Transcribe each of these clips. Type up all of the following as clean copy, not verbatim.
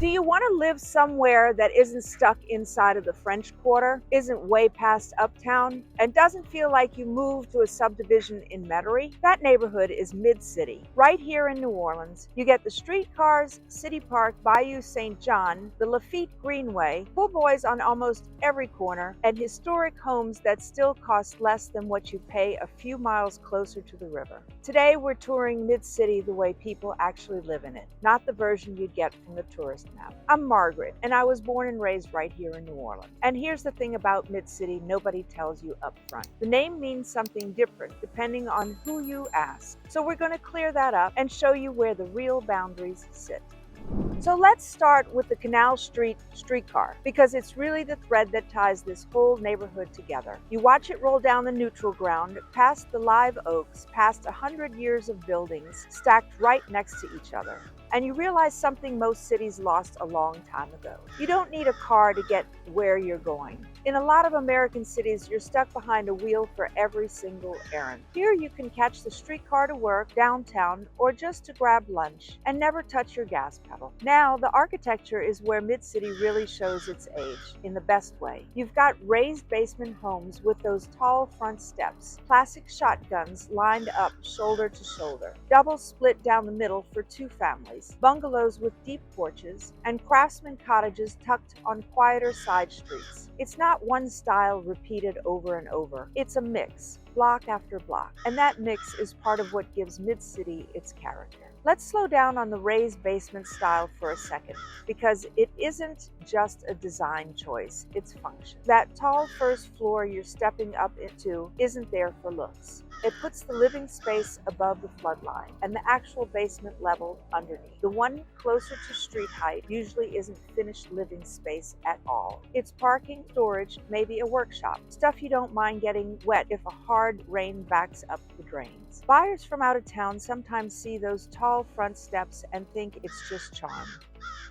Do you want to live somewhere that isn't stuck inside of the French Quarter, isn't way past uptown, and doesn't feel like you moved to a subdivision in Metairie? That neighborhood is Mid-City. Right here in New Orleans, you get the Streetcars, City Park, Bayou St. John, the Lafitte Greenway, pool boys on almost every corner, and historic homes that still cost less than what you pay a few miles closer to the river. Today, we're touring Mid-City the way people actually live in it, not the version you'd get from the tourist map. I'm Margaret, and I was born and raised right here in New Orleans. And here's the thing about Mid-City nobody tells you up front. The name means something different depending on who you ask. So we're going to clear that up and show you where the real boundaries sit. So let's start with the Canal Street streetcar, because it's really the thread that ties this whole neighborhood together. You watch it roll down the neutral ground, past the live oaks, past 100 years of buildings stacked right next to each other. And you realize something most cities lost a long time ago. You don't need a car to get where you're going. In a lot of American cities, you're stuck behind a wheel for every single errand. Here you can catch the streetcar to work, downtown, or just to grab lunch, and never touch your gas pedal. Now, the architecture is where Mid-City really shows its age, in the best way. You've got raised basement homes with those tall front steps, classic shotguns lined up shoulder to shoulder, double split down the middle for two families, bungalows with deep porches, and craftsman cottages tucked on quieter side streets. It's not one style repeated over and over. It's a mix, block after block. And that mix is part of what gives Mid-City its character. Let's slow down on the raised basement style for a second, because it isn't just a design choice, it's function. That tall first floor you're stepping up into isn't there for looks. It puts the living space above the floodline and the actual basement level underneath. The one closer to street height usually isn't finished living space at all. It's parking, storage, maybe a workshop, stuff you don't mind getting wet if a hard rain backs up the drains. Buyers from out of town sometimes see those tall front steps and think it's just charm,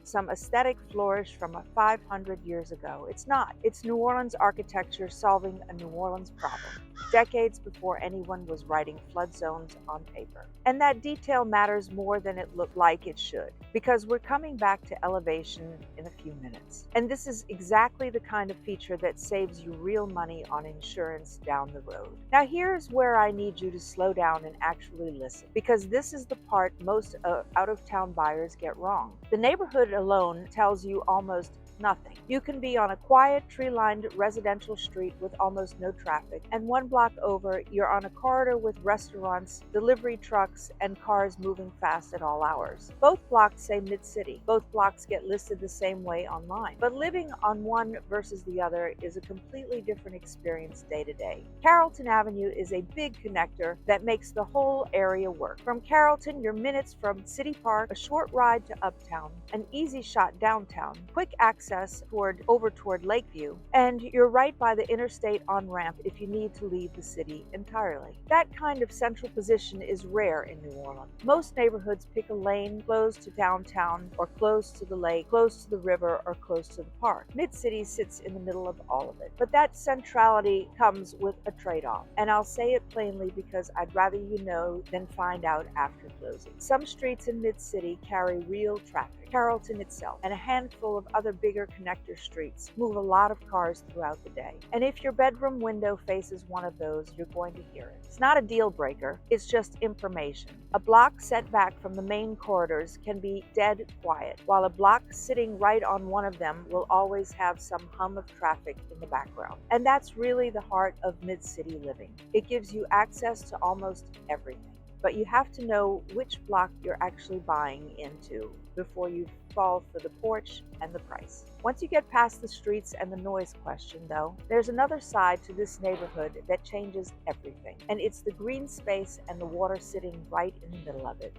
some aesthetic flourish from 500 years ago. It's not. It's New Orleans architecture solving a New Orleans problem, decades before anyone was writing flood zones on paper. And that detail matters more than it looked like it should, because we're coming back to elevation in a few minutes. And this is exactly the kind of feature that saves you real money on insurance down the road. Now here's where I need you to slow down and actually listen, because this is the part most out-of-town buyers get wrong. The neighborhood alone tells you almost nothing. You can be on a quiet, tree-lined residential street with almost no traffic, and one block over, you're on a corridor with restaurants, delivery trucks, and cars moving fast at all hours. Both blocks say Mid-City. Both blocks get listed the same way online. But living on one versus the other is a completely different experience day to day. Carrollton Avenue is a big connector that makes the whole area work. From Carrollton, you're minutes from City Park, a short ride to Uptown, an easy shot downtown, quick access over toward Lakeview, and you're right by the interstate on-ramp if you need to leave the city entirely. That kind of central position is rare in New Orleans. Most neighborhoods pick a lane close to downtown, or close to the lake, close to the river, or close to the park. Mid-City sits in the middle of all of it. But that centrality comes with a trade-off, and I'll say it plainly because I'd rather you know than find out after closing. Some streets in Mid-City carry real traffic. Carrollton itself and a handful of other bigger connector streets move a lot of cars throughout the day. And if your bedroom window faces one of those, you're going to hear it. It's not a deal breaker, it's just information. A block set back from the main corridors can be dead quiet, while a block sitting right on one of them will always have some hum of traffic in the background. And that's really the heart of Mid-City living. It gives you access to almost everything. But you have to know which block you're actually buying into before you fall for the porch and the price. Once you get past the streets and the noise question, though, there's another side to this neighborhood that changes everything. And it's the green space and the water sitting right in the middle of it.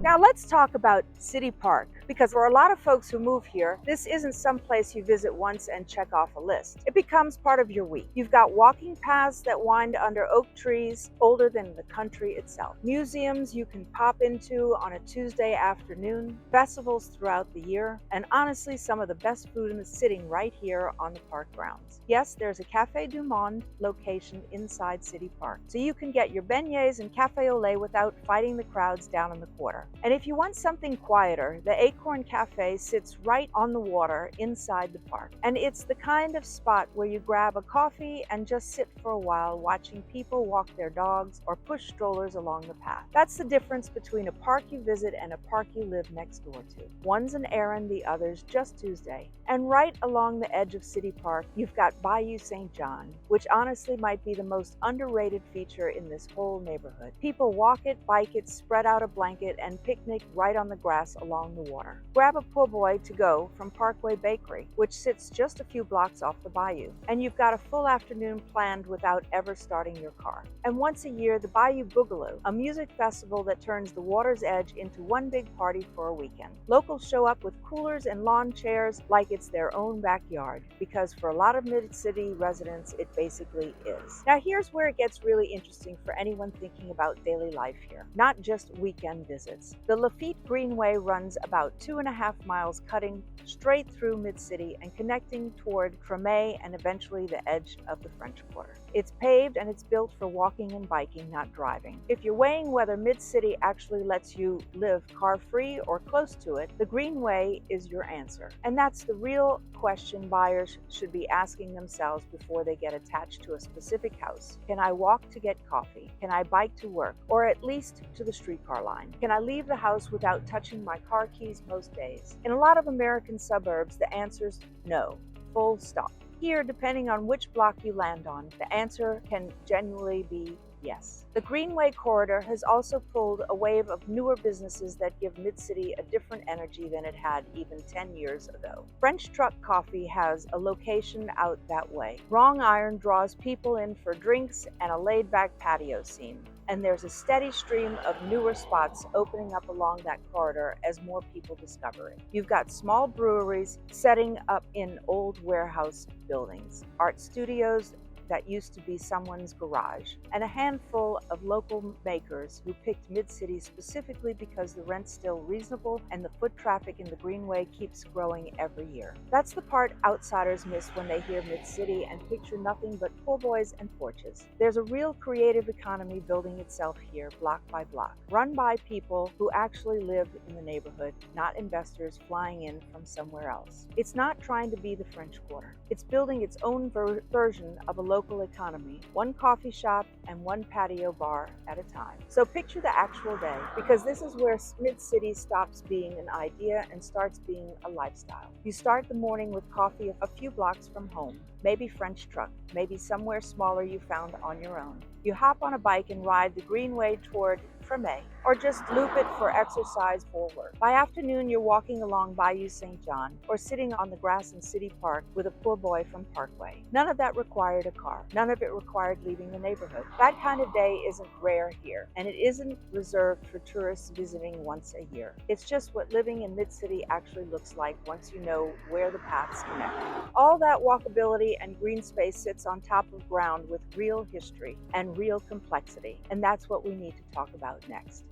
Now let's talk about City Park, because for a lot of folks who move here, this isn't some place you visit once and check off a list. It becomes part of your week. You've got walking paths that wind under oak trees older than the country itself, museums you can pop into on a Tuesday afternoon, festivals throughout the year, and honestly some of the best food in the city right here on the park grounds. Yes, there's a Café du Monde location inside City Park, so you can get your beignets and café au lait without fighting the crowds down in the corner. Quarter. And if you want something quieter, the Acorn Cafe sits right on the water inside the park. And it's the kind of spot where you grab a coffee and just sit for a while watching people walk their dogs or push strollers along the path. That's the difference between a park you visit and a park you live next door to. One's an errand, the other's just Tuesday. And right along the edge of City Park, you've got Bayou St. John, which honestly might be the most underrated feature in this whole neighborhood. People walk it, bike it, spread out a blanket, and picnic right on the grass along the water. Grab a po' boy to go from Parkway Bakery, which sits just a few blocks off the bayou, and you've got a full afternoon planned without ever starting your car. And once a year, the Bayou Boogaloo, a music festival that turns the water's edge into one big party for a weekend. Locals show up with coolers and lawn chairs like it's their own backyard, because for a lot of mid-city residents, it basically is. Now here's where it gets really interesting for anyone thinking about daily life here, not just weekend visits. The Lafitte Greenway runs about 2.5 miles, cutting straight through mid-city and connecting toward Treme and eventually the edge of the French Quarter. It's paved and it's built for walking and biking, not driving. If you're weighing whether mid-city actually lets you live car-free or close to it, the Greenway is your answer. And that's the real question buyers should be asking themselves before they get attached to a specific house. Can I walk to get coffee? Can I bike to work? Or at least to the streetcar line? Can I leave the house without touching my car keys most days? In a lot of American suburbs, the answer's no. Full stop. Here, depending on which block you land on, the answer can genuinely be yes. The Greenway corridor has also pulled a wave of newer businesses that give Mid-City a different energy than it had even 10 years ago. French Truck Coffee has a location out that way. Wrong Iron draws people in for drinks and a laid-back patio scene. And there's a steady stream of newer spots opening up along that corridor as more people discover it. You've got small breweries setting up in old warehouse buildings, art studios that used to be someone's garage, and a handful of local makers who picked Mid-City specifically because the rent's still reasonable and the foot traffic in the Greenway keeps growing every year. That's the part outsiders miss when they hear Mid-City and picture nothing but po' boys and porches. There's a real creative economy building itself here, block by block, run by people who actually live in the neighborhood, not investors flying in from somewhere else. It's not trying to be the French Quarter. It's building its own version of a local economy, one coffee shop and one patio bar at a time. So picture the actual day, because this is where Mid-City stops being an idea and starts being a lifestyle. You start the morning with coffee a few blocks from home, maybe French Truck, maybe somewhere smaller you found on your own. You hop on a bike and ride the Greenway toward Treme, or just loop it for exercise or work. By afternoon, you're walking along Bayou St. John or sitting on the grass in City Park with a po' boy from Parkway. None of that required a car. None of it required leaving the neighborhood. That kind of day isn't rare here, and it isn't reserved for tourists visiting once a year. It's just what living in Mid-City actually looks like once you know where the paths connect. All that walkability and green space sits on top of ground with real history and real complexity, and that's what we need to talk about next.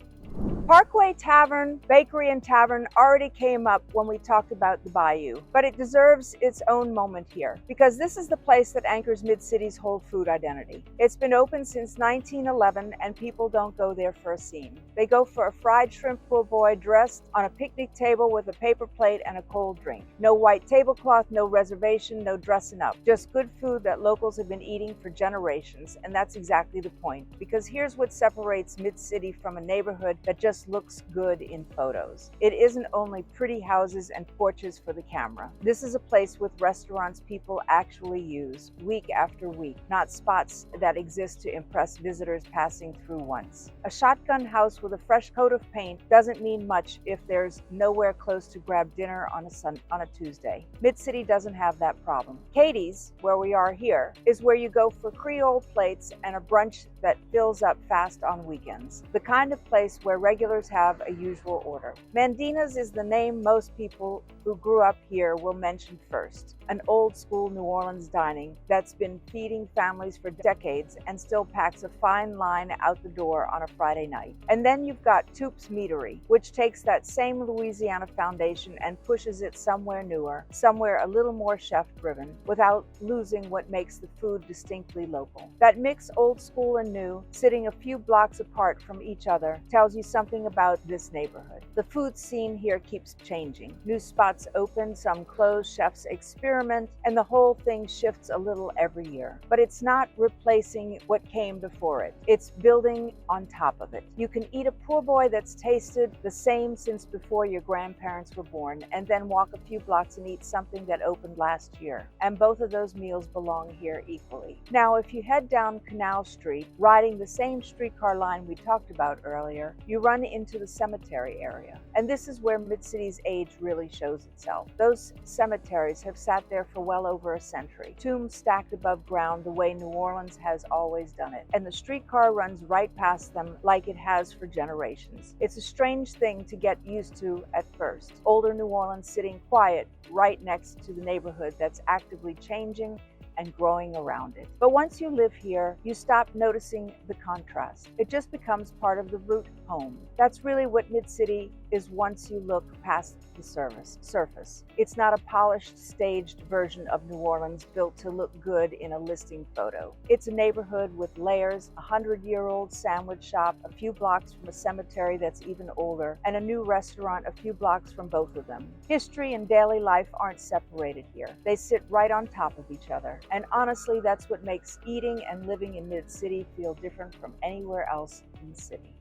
Parkway Tavern, Bakery and Tavern already came up when we talked about the Bayou, but it deserves its own moment here, because this is the place that anchors Mid-City's whole food identity. It's been open since 1911, and people don't go there for a scene. They go for a fried shrimp po' boy dressed on a picnic table with a paper plate and a cold drink. No white tablecloth, no reservation, no dressing up. Just good food that locals have been eating for generations, and that's exactly the point, because here's what separates Mid-City from a neighborhood that just looks good in photos. It isn't only pretty houses and porches for the camera. This is a place with restaurants people actually use week after week, not spots that exist to impress visitors passing through once. A shotgun house with a fresh coat of paint doesn't mean much if there's nowhere close to grab dinner on a Tuesday. Mid-City doesn't have that problem. Katie's, where we are here, is where you go for Creole plates and a brunch that fills up fast on weekends. The kind of place where regulars have a usual order. Mandina's is the name most people who grew up here will mention first. An old school New Orleans dining that's been feeding families for decades and still packs a fine line out the door on a Friday night. And then you've got Toup's Meadery, which takes that same Louisiana foundation and pushes it somewhere newer, somewhere a little more chef-driven, without losing what makes the food distinctly local. That mix, old school and new, sitting a few blocks apart from each other, tells you something about this neighborhood. The food scene here keeps changing. New spots open, some close, chefs experiment, and the whole thing shifts a little every year. But it's not replacing what came before it. It's building on top of it. You can eat a po' boy that's tasted the same since before your grandparents were born, and then walk a few blocks and eat something that opened last year. And both of those meals belong here equally. Now, if you head down Canal Street, riding the same streetcar line we talked about earlier, you run into the cemetery area. And this is where Mid-City's age really shows itself. Those cemeteries have sat there for well over a century, tombs stacked above ground the way New Orleans has always done it. And the streetcar runs right past them like it has for generations. It's a strange thing to get used to at first. Older New Orleans sitting quiet right next to the neighborhood that's actively changing and growing around it. But once you live here, you stop noticing the contrast. It just becomes part of the route home. That's really what Mid-City is once you look past the surface. It's not a polished, staged version of New Orleans built to look good in a listing photo. It's a neighborhood with layers, a 100-year-old sandwich shop a few blocks from a cemetery that's even older, and a new restaurant a few blocks from both of them. History and daily life aren't separated here. They sit right on top of each other. And honestly, that's what makes eating and living in Mid-City feel different from anywhere else in the city.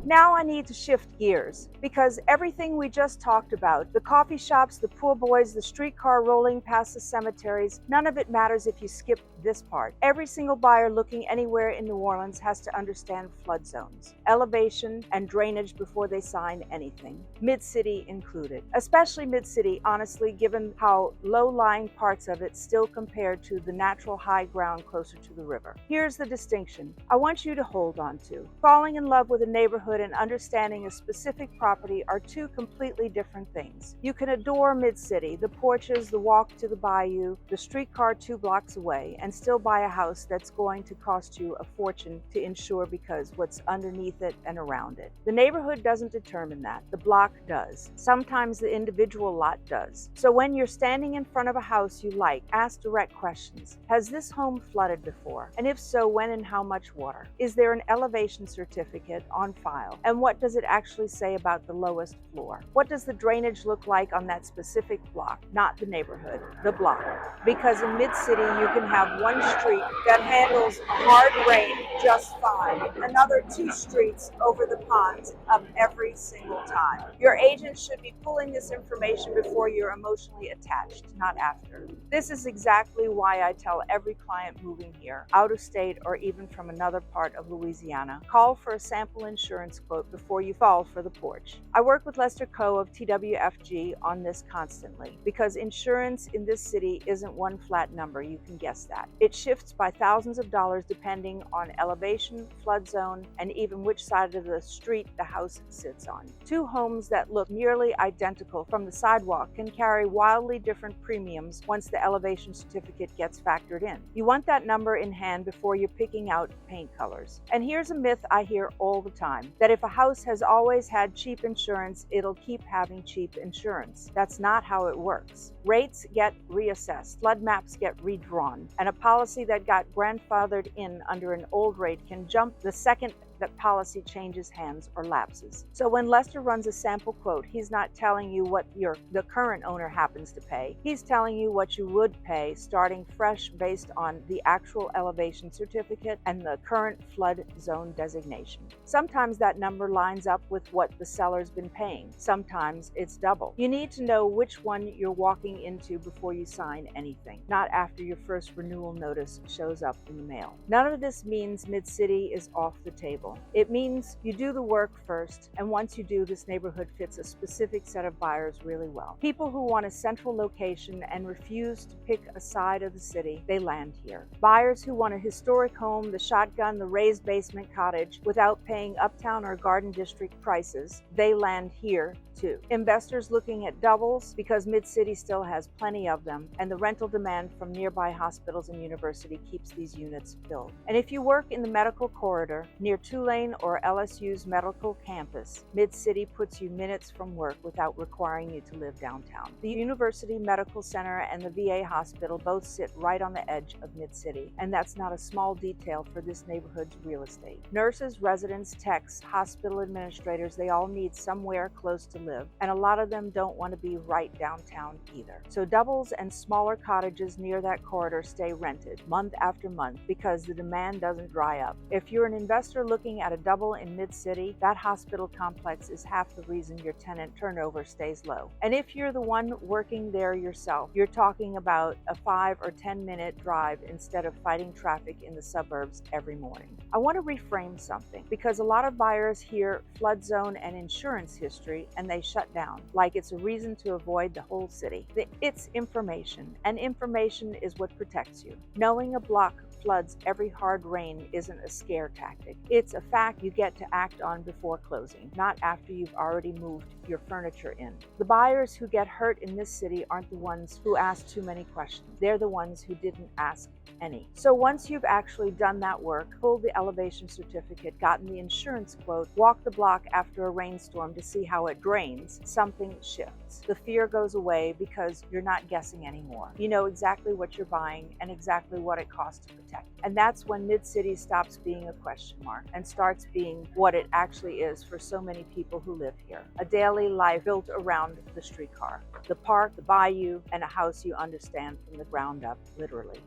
Now I need to shift gears, because everything we just talked about, the coffee shops, the poor boys, the streetcar rolling past the cemeteries, none of it matters if you skip this part. Every single buyer looking anywhere in New Orleans has to understand flood zones, elevation, and drainage before they sign anything, Mid-City included. Especially Mid-City, honestly, given how low-lying parts of it still compare to the natural high ground closer to the river. Here's the distinction I want you to hold on to. Falling in love with a neighborhood and understanding a specific property are two completely different things. You can adore Mid-City, the porches, the walk to the Bayou, the streetcar 2 blocks away, and still buy a house that's going to cost you a fortune to insure because what's underneath it and around it. The neighborhood doesn't determine that. The block does. Sometimes the individual lot does. So when you're standing in front of a house you like, ask direct questions. Has this home flooded before? And if so, when and how much water? Is there an elevation certificate on file? And what does it actually say about the lowest floor? What does the drainage look like on that specific block? Not the neighborhood, the block. Because in Mid-City you can have one street that handles a hard rain just fine, another 2 streets over the pond up every single time. Your agent should be pulling this information before you're emotionally attached, not after. This is exactly why I tell every client moving here, out of state or even from another part of Louisiana, call for a sample insurance quote before you fall for the porch. I work with Lester Coe of TWFG on this constantly, because insurance in this city isn't one flat number, you can guess that. It shifts by thousands of dollars depending on elevation, flood zone, and even which side of the street the house sits on. 2 homes that look nearly identical from the sidewalk can carry wildly different premiums once the elevation certificate gets factored in. You want that number in hand before you're picking out paint colors. And here's a myth I hear all the time, that if a house has always had cheap insurance, it'll keep having cheap insurance. That's not how it works. Rates get reassessed, flood maps get redrawn, and a policy that got grandfathered in under an old rate can jump the second that policy changes hands or lapses. So when Lester runs a sample quote, he's not telling you what the current owner happens to pay. He's telling you what you would pay starting fresh based on the actual elevation certificate and the current flood zone designation. Sometimes that number lines up with what the seller's been paying. Sometimes it's double. You need to know which one you're walking into before you sign anything, not after your first renewal notice shows up in the mail. None of this means Mid-City is off the table. simple. It means you do the work first, and once you do, this neighborhood fits a specific set of buyers really well. People who want a central location and refuse to pick a side of the city, they land here. Buyers who want a historic home, the shotgun, the raised basement cottage, without paying uptown or garden district prices, they land here too. Investors looking at doubles because Mid-City still has plenty of them, and the rental demand from nearby hospitals and university keeps these units filled. And if you work in the medical corridor near Tulane or LSU's medical campus, Mid-City puts you minutes from work without requiring you to live downtown. The University Medical Center and the VA hospital both sit right on the edge of Mid-City, and that's not a small detail for this neighborhood's real estate. Nurses, residents, techs, hospital administrators, they all need somewhere close to live, and a lot of them don't want to be right downtown either. So doubles and smaller cottages near that corridor stay rented month after month because the demand doesn't dry up. If you're an investor looking at a double in Mid-City, that hospital complex is half the reason your tenant turnover stays low. And if you're the one working there yourself, you're talking about a 5 or 10 minute drive instead of fighting traffic in the suburbs every morning. I want to reframe something because a lot of buyers hear flood zone and insurance history and they shut down, like it's a reason to avoid the whole city. It's information, and information is what protects you. Knowing a block floods every hard rain isn't a scare tactic. It's a fact you get to act on before closing, not after you've already moved your furniture in. The buyers who get hurt in this city aren't the ones who ask too many questions. They're the ones who didn't ask any. So once you've actually done that work, pulled the elevation certificate, gotten the insurance quote, walked the block after a rainstorm to see how it drains, something shifts. The fear goes away because you're not guessing anymore. You know exactly what you're buying and exactly what it costs to protect. And that's when Mid-City stops being a question mark and starts being what it actually is for so many people who live here. A daily life built around the streetcar, the park, the bayou, and a house you understand from the ground up, literally.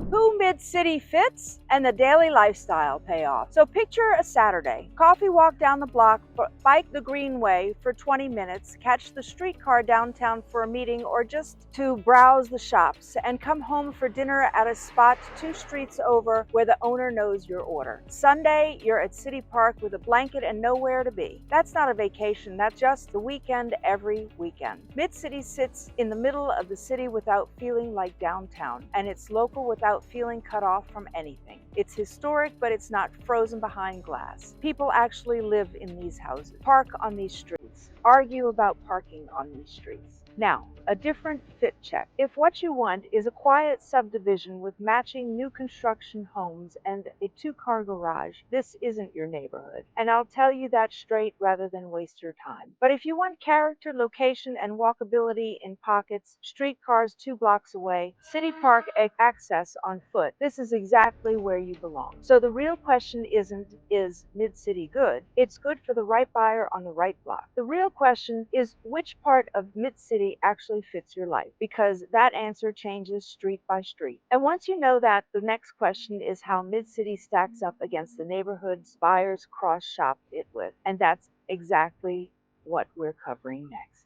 Who Mid-City fits and the daily lifestyle payoff. So picture a Saturday. Coffee walk down the block, bike the Greenway for 20 minutes, catch the streetcar downtown for a meeting or just to browse the shops, and come home for dinner at a spot 2 streets over where the owner knows your order. Sunday, you're at City Park with a blanket and nowhere to be. That's not a vacation, that's just the weekend every weekend. Mid-City sits in the middle of the city without feeling like downtown, and it's local without feeling cut off from anything. It's historic, but it's not frozen behind glass. People actually live in these houses, park on these streets, argue about parking on these streets. Now, a different fit check. If what you want is a quiet subdivision with matching new construction homes and a 2-car garage, this isn't your neighborhood. And I'll tell you that straight rather than waste your time. But if you want character, location, and walkability in pockets, streetcars 2 blocks away, City Park access on foot, this is exactly where you belong. So the real question isn't, is Mid-City good? It's good for the right buyer on the right block. The real question is, which part of Mid-City actually fits your life, because that answer changes street by street. And once you know that, the next question is how Mid-City stacks up against the neighborhoods buyers cross-shop it with. And that's exactly what we're covering next.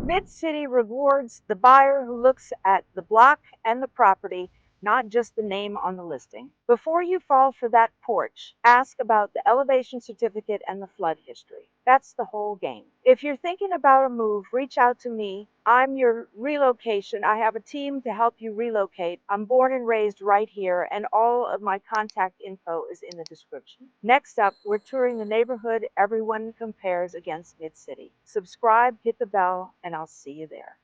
Mid-City rewards the buyer who looks at the block and the property, not just the name on the listing. Before you fall for that porch, ask about the elevation certificate and the flood history. That's the whole game. If you're thinking about a move, reach out to me. I'm your relocation. I have a team to help you relocate. I'm born and raised right here, and all of my contact info is in the description. Next up, we're touring the neighborhood everyone compares against Mid-City. Subscribe, hit the bell, and I'll see you there.